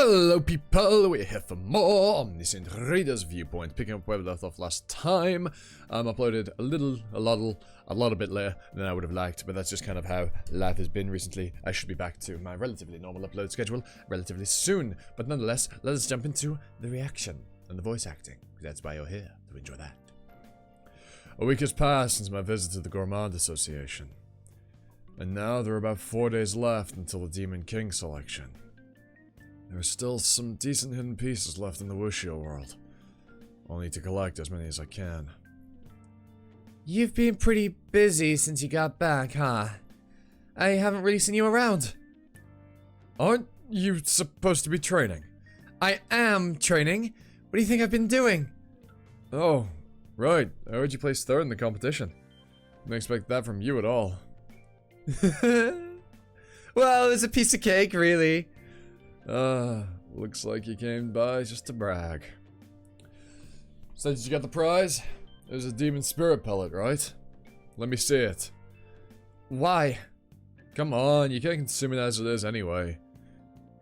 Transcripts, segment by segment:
Hello people, we're here for more Omniscient Reader's Viewpoint, picking up where we left off last time. Uploaded a lot bit later than I would have liked, but that's just kind of how life has been recently. I should be back to my relatively normal upload schedule relatively soon, but nonetheless, let us jump into the reaction and the voice acting, because that's why you're here, to enjoy that. A week has passed since my visit to the Gourmand Association, and now there are about 4 days left until the Demon King selection. There are still some decent hidden pieces left in the Wuxia world. I'll need to collect as many as I can. You've been pretty busy since you got back, huh? I haven't really seen you around. Aren't you supposed to be training? I am training. What do you think I've been doing? Oh, right. I heard you placed third in the competition. Didn't expect that from you at all. Well, it's a piece of cake, really. Looks like you came by just to brag. So did you get the prize? It was a demon spirit pellet, right? Let me see it. Why? Come on, you can't consume it as it is anyway.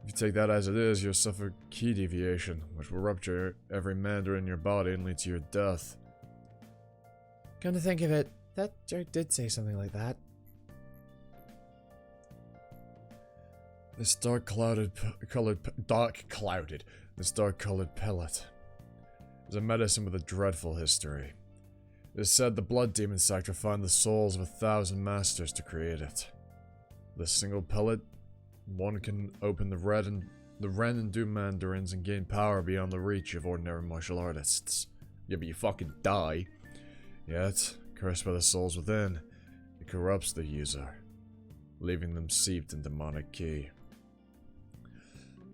If you take that as it is, you'll suffer key deviation, which will rupture every mandor in your body and lead to your death. Come to think of it, that jerk did say something like that. This dark colored pellet is a medicine with a dreadful history. It is said the blood demon sector found the souls of 1,000 masters to create it. This single pellet, one can open the Ren and Doom mandarins and gain power beyond the reach of ordinary martial artists. Yeah, but you fucking die. Yet, cursed by the souls within, it corrupts the user, leaving them seeped in demonic ki.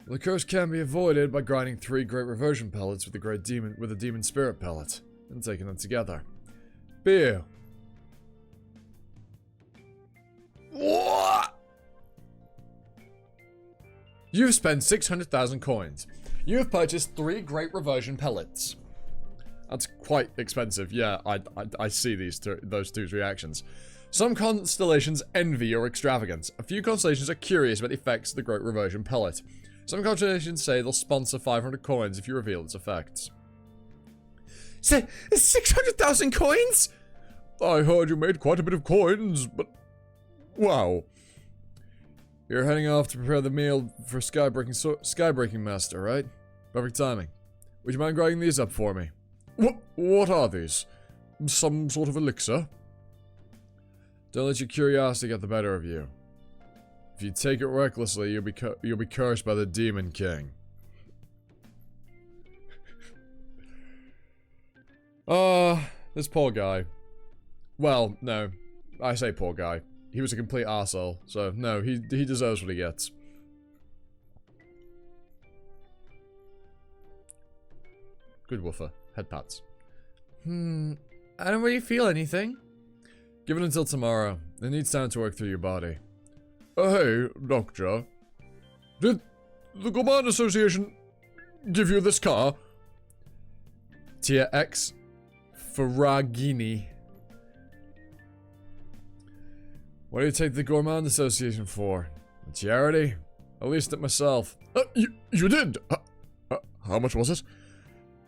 The curse can be avoided by grinding 3 great reversion pellets with a demon spirit pellet, and taking them together. Beer. What? You've spent 600,000 coins. You have purchased 3 great reversion pellets. That's quite expensive. Yeah, I see those two's reactions. Some constellations envy your extravagance. A few constellations are curious about the effects of the great reversion pellet. Some constellations say they'll sponsor 500 coins if you reveal its effects. 600,000 coins? I heard you made quite a bit of coins, but... wow. You're heading off to prepare the meal for Skybreaking Master, right? Perfect timing. Would you mind grinding these up for me? What are these? Some sort of elixir? Don't let your curiosity get the better of you. If you take it recklessly, you'll be cursed by the Demon King. This poor guy. Well, no. I say poor guy. He was a complete arsehole, so no, he deserves what he gets. Good woofer. Head pats. I don't really feel anything. Give it until tomorrow. It needs time to work through your body. Hey, Doctor. Did the Gourmand Association give you this car? Tier X Ferragini. What do you take the Gourmand Association for? A charity? I leased it myself. You did? How much was it?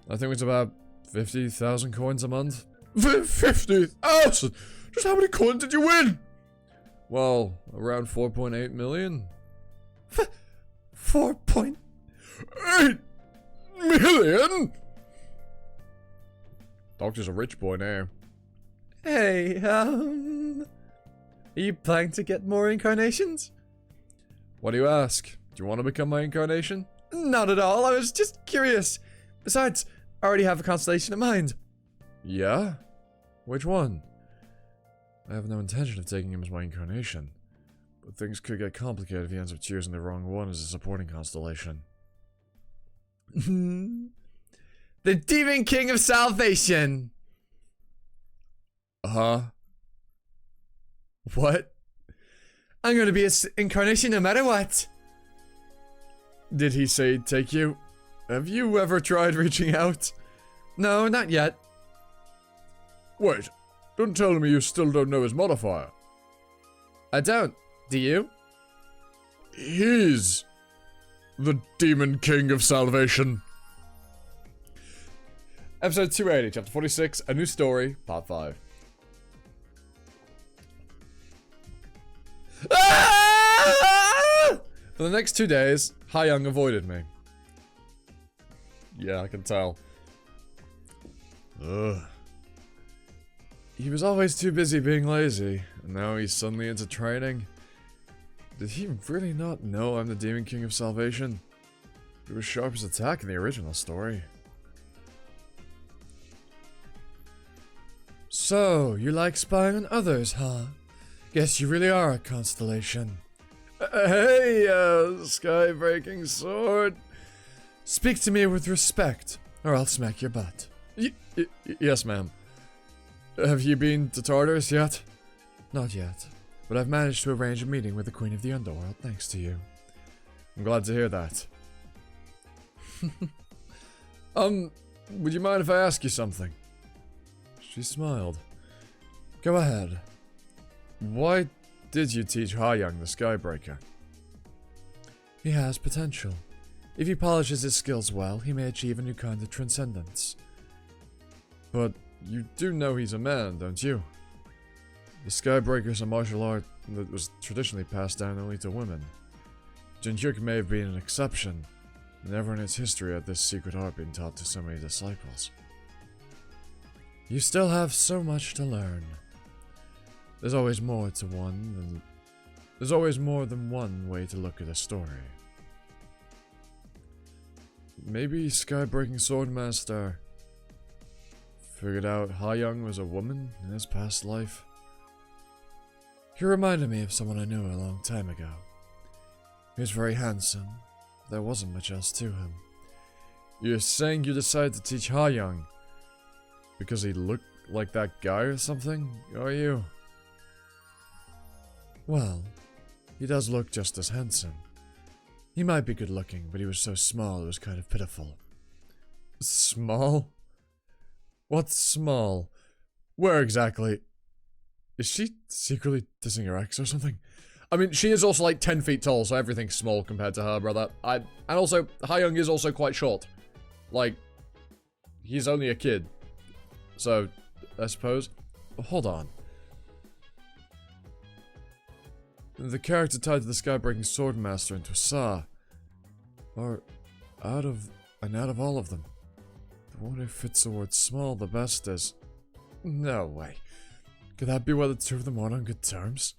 I think it was about 50,000 coins a month. 50,000? Just how many coins did you win? Well, around 4.8 million. 4.8 million? Doctor's a rich boy now. Hey, are you planning to get more incarnations? Why do you ask? Do you want to become my incarnation? Not at all, I was just curious. Besides, I already have a constellation in mind. Yeah? Which one? I have no intention of taking him as my incarnation, but things could get complicated if he ends up choosing the wrong one as a supporting constellation. The Demon King of Salvation! What? I'm gonna be his incarnation no matter what! Did he say he'd take you? Have you ever tried reaching out? No, not yet. Wait, don't tell me you still don't know his modifier. I don't. Do you? His The Demon King of Salvation. Episode 280, Chapter 46, A New Story, Part 5. For the next 2 days, Young avoided me. Yeah, I can tell. Ugh. He was always too busy being lazy, and now he's suddenly into training. Did he really not know I'm the Demon King of Salvation? He was sharp as attack in the original story. So, you like spying on others, huh? Guess you really are a constellation. Hey, sky-breaking sword. Speak to me with respect, or I'll smack your butt. Yes, ma'am. Have you been to Tartarus yet? Not yet, but I've managed to arrange a meeting with the Queen of the Underworld, thanks to you. I'm glad to hear that. Would you mind if I ask you something? She smiled. Go ahead. Why did you teach Young the Skybreaker? He has potential. If he polishes his skills well, he may achieve a new kind of transcendence. But you do know he's a man, don't you? The Skybreaker is a martial art that was traditionally passed down only to women. Jinhyuk may have been an exception. Never in its history had this secret art been taught to so many disciples. You still have so much to learn. There's always more than one way to look at a story. Maybe Skybreaking Swordmaster figured out Young was a woman in his past life. He reminded me of someone I knew a long time ago. He was very handsome. There wasn't much else to him. You're saying you decided to teach Young because he looked like that guy or something, are you? Well, he does look just as handsome. He might be good looking, but he was so small it was kind of pitiful. Small? What's small? Where exactly? Is she secretly dissing her ex or something? I mean, she is also like 10 feet tall, so everything's small compared to her, brother. And also, Young is also quite short. Like, he's only a kid. So, I suppose. Hold on. The character tied to the Skybreaking Swordmaster and Tosa are out of all of them, the one who fits the word small the best is... No way. Could that be why the two of them aren't on good terms?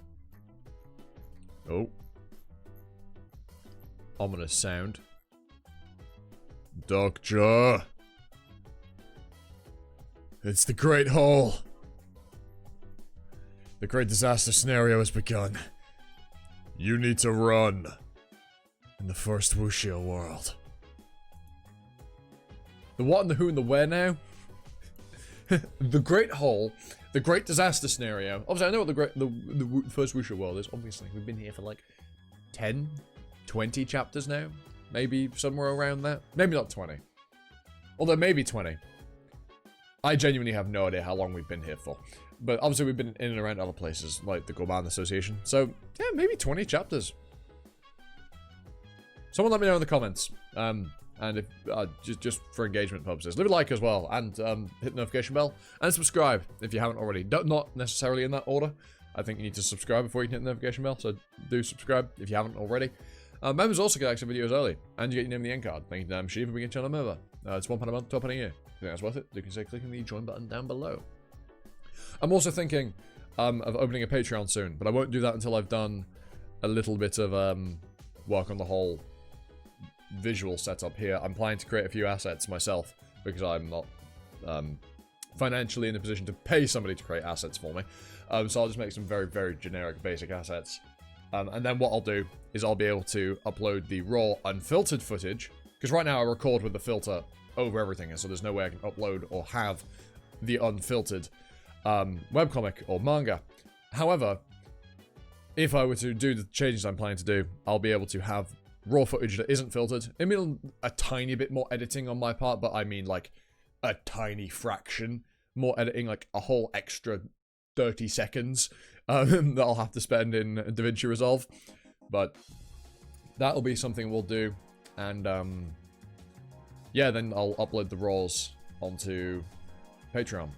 Oh. Ominous sound. Doctor! It's the Great Hole! The great disaster scenario has begun. You need to run. In the first Wuxia world. The what and the who and the where now? The Great Hole. The Great Disaster Scenario. Obviously, I know what the first Wuxia world is. Obviously, we've been here for like 10, 20 chapters now. Maybe somewhere around that. Maybe not 20. Although, maybe 20. I genuinely have no idea how long we've been here for. But obviously, we've been in and around other places, like the Gourmand Association. So, yeah, maybe 20 chapters. Someone let me know in the comments. And if just for engagement purposes, leave a like as well, and hit the notification bell, and subscribe if you haven't already. Not necessarily in that order. I think you need to subscribe before you can hit the notification bell, so do subscribe if you haven't already. Members also get extra videos early, and you get your name in the end card. Thank you to Dan Machine for being a channel member. It's £1 a month, £12 a year. If you think that's worth it, you can say clicking the join button down below. I'm also thinking of opening a Patreon soon, but I won't do that until I've done a little bit of work on the whole visual setup here. I'm planning to create a few assets myself because I'm not financially in a position to pay somebody to create assets for me. So I'll just make some very, very generic basic assets. And then what I'll do is I'll be able to upload the raw unfiltered footage, because right now I record with the filter over everything, and so there's no way I can upload or have the unfiltered webcomic or manga. However, if I were to do the changes I'm planning to do, I'll be able to have raw footage that isn't filtered. I mean, a tiny bit more editing on my part, but I mean like a tiny fraction more editing, like a whole extra 30 seconds that I'll have to spend in DaVinci Resolve. But that'll be something we'll do, And, yeah, then I'll upload the raws onto Patreon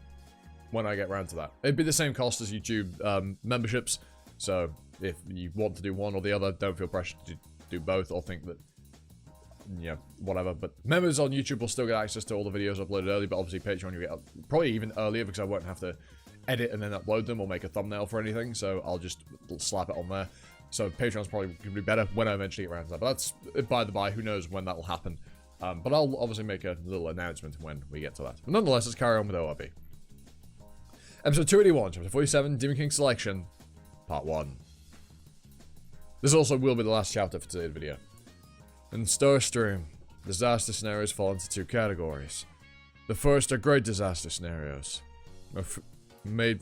when I get around to that. It'd be the same cost as YouTube memberships, so if you want to do one or the other, don't feel pressured to do both or think that, yeah, whatever. But members on YouTube will still get access to all the videos uploaded early, but obviously Patreon you get probably even earlier because I won't have to edit and then upload them or make a thumbnail for anything, so I'll just slap it on there. So Patreon's probably going to be better when I eventually get around to that, but that's by the by, who knows when that will happen. But I'll obviously make a little announcement when we get to that. But nonetheless, let's carry on with ORB. Episode 281, Chapter 47, Demon King Selection, Part 1. This also will be the last chapter for today's video. In Starstream, disaster scenarios fall into two categories. The first are great disaster scenarios. Made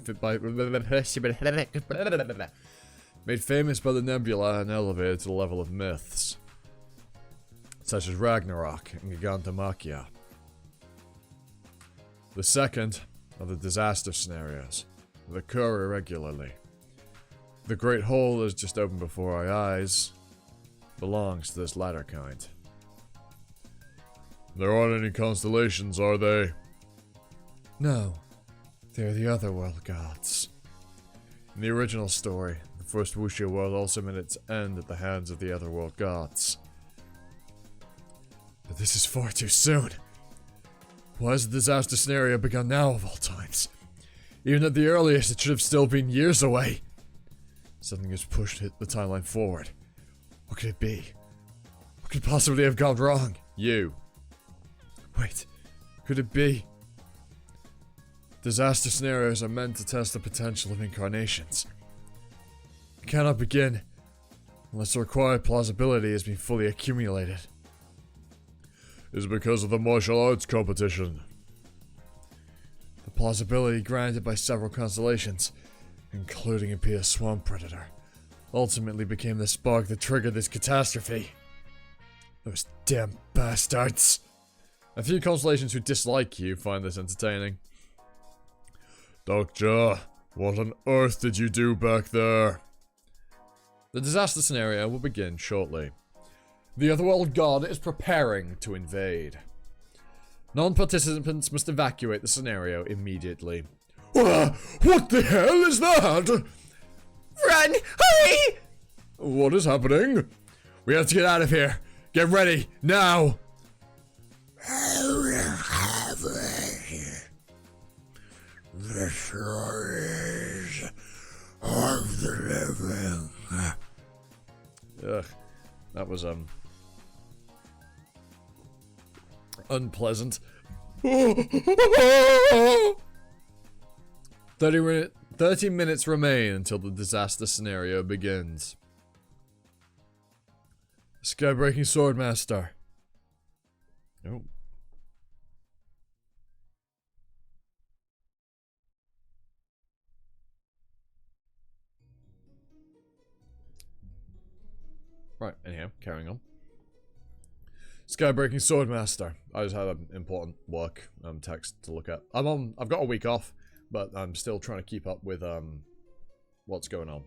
famous by the nebula and elevated to the level of myths, such as Ragnarok and Gigantomachia. The second are the disaster scenarios that occur irregularly. The Great Hole is just opened before our eyes, belongs to this latter kind. There aren't any constellations, are they? No, they're the Otherworld gods. In the original story, the first Wuxia world also met its end at the hands of the Otherworld gods. But this is far too soon. Why has the disaster scenario begun now of all times? Even at the earliest, it should have still been years away. Something has pushed the timeline forward. What could it be? What could possibly have gone wrong? You. Wait, could it be? Disaster scenarios are meant to test the potential of incarnations. It cannot begin unless the required plausibility has been fully accumulated. Is because of the martial arts competition. The plausibility granted by several constellations, including Impia Swamp Predator, ultimately became the spark that triggered this catastrophe. Those damn bastards. A few constellations who dislike you find this entertaining. Doctor, what on earth did you do back there? The disaster scenario will begin shortly. The Otherworld God is preparing to invade. Non-participants must evacuate the scenario immediately. What the hell is that? Run! Hurry! What is happening? We have to get out of here. Get ready, now! The stories of the living. Ugh, that was, unpleasant. 30 minutes remain until the disaster scenario begins. Skybreaking Swordmaster. Oh. Right, anyhow, carrying on. Skybreaking Swordmaster. I just had an important work text to look at. I've got a week off, but I'm still trying to keep up with what's going on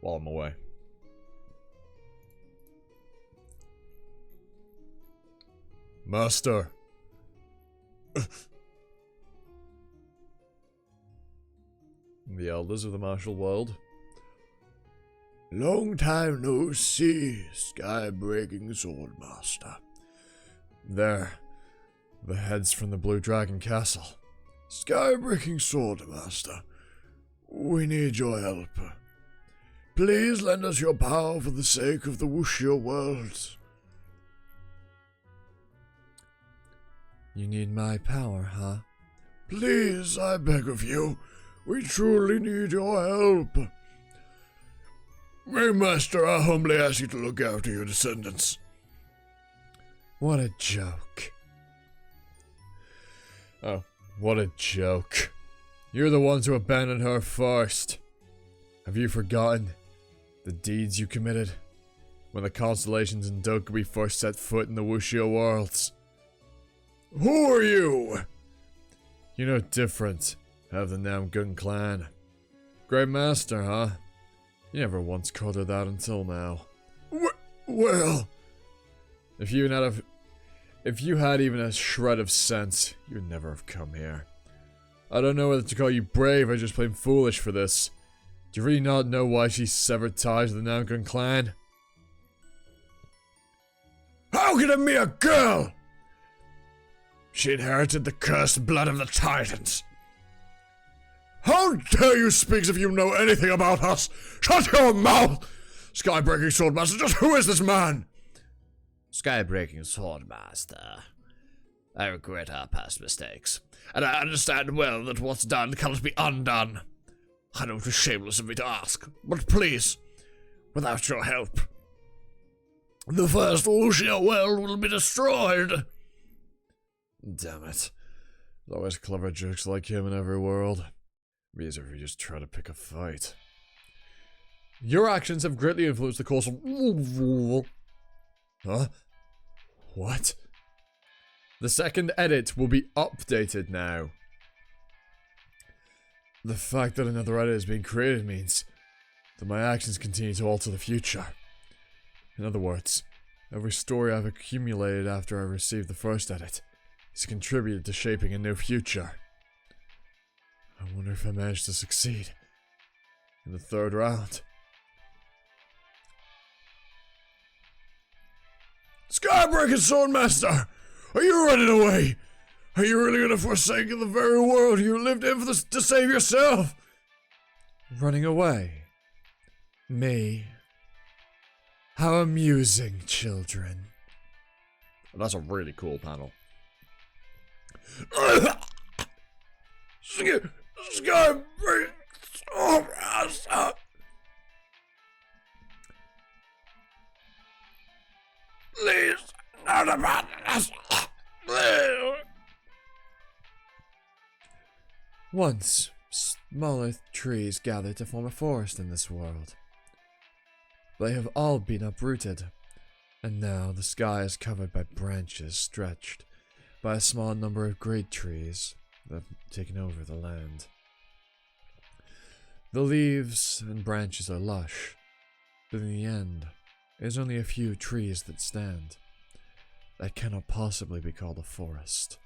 while I'm away. Master. The elders of the martial world. Long time no see, Skybreaking Swordmaster. There, the heads from the Blue Dragon Castle. Skybreaking Swordmaster, we need your help. Please lend us your power for the sake of the Wuxia world. You need my power, huh? Please, I beg of you. We truly need your help. Master, I humbly ask you to look after your descendants. What a joke. Oh, what a joke. You're the ones who abandoned her first. Have you forgotten the deeds you committed when the constellations and Dokkaebi first set foot in the Wuxia worlds? Who are you? You're no different out of the Namgun clan. Great Master, huh? You never once called her that until now. Well, If you had even a shred of sense, you would never have come here. I don't know whether to call you brave or just plain foolish for this. Do you really not know why she severed ties with the Namgun clan? How can a mere girl? She inherited the cursed blood of the Titans. How dare you speak as if you know anything about us? Shut your mouth! Skybreaking swordmaster, just who is this man? Skybreaking swordmaster. I regret our past mistakes, and I understand well that what's done cannot be undone. I know it was shameless of me to ask, but please, without your help, the first Wuxia world will be destroyed. Damn it. There's always clever jerks like him in every world. Be easier if you just try to pick a fight. Your actions have greatly influenced the course of... Huh? What? The second edit will be updated now. The fact that another edit is being created means that my actions continue to alter the future. In other words, every story I've accumulated after I received the first edit has contributed to shaping a new future. I wonder if I managed to succeed in the third round. Skybreaking Swordmaster! Are you running away? Are you really gonna forsake the very world you lived in to save yourself? Running away? Me? How amusing, children. That's a really cool panel. Skybreaking Swordmaster! Please, not abandon us! Once, smaller trees gathered to form a forest in this world. They have all been uprooted, and now the sky is covered by branches stretched by a small number of great trees that have taken over the land. The leaves and branches are lush, but in the end, there's only a few trees that stand. That cannot possibly be called a forest.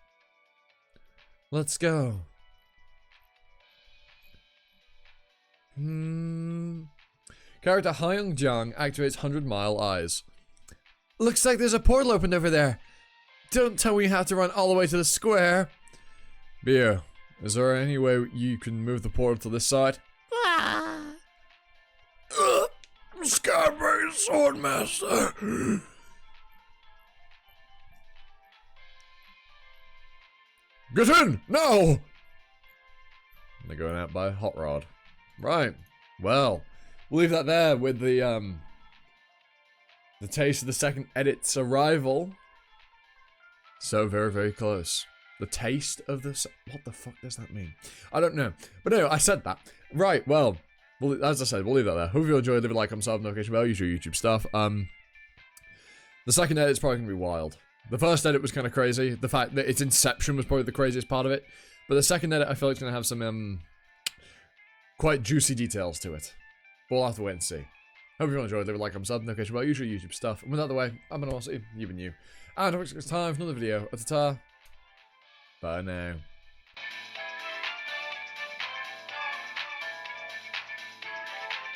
Let's go. Character Hyung Jung activates 100-mile eyes. Looks like there's a portal opened over there. Don't tell me you have to run all the way to the square. Beer, is there any way you can move the portal to this side? Skybreaking Swordmaster! Get in! No! They're going out by Hot Rod. Right. Well, we'll leave that there with the taste of the second edit's arrival. So very, very close. The taste of the... What the fuck does that mean? I don't know. But anyway, I said that. Right, well, as I said, we'll leave that there. Hope you enjoyed. Leave a like, comment, sub, notification bell, usual YouTube stuff. The second edit's probably going to be wild. The first edit was kind of crazy. The fact that its inception was probably the craziest part of it. But the second edit, I feel like it's going to have some, quite juicy details to it. But we'll have to wait and see. Hope you all enjoyed. Leave a like, comment, sub, notification bell, usual YouTube stuff. And with that out of the way, I'm an Aussie, you've been you. And it's time for another video. At the time. Bye now.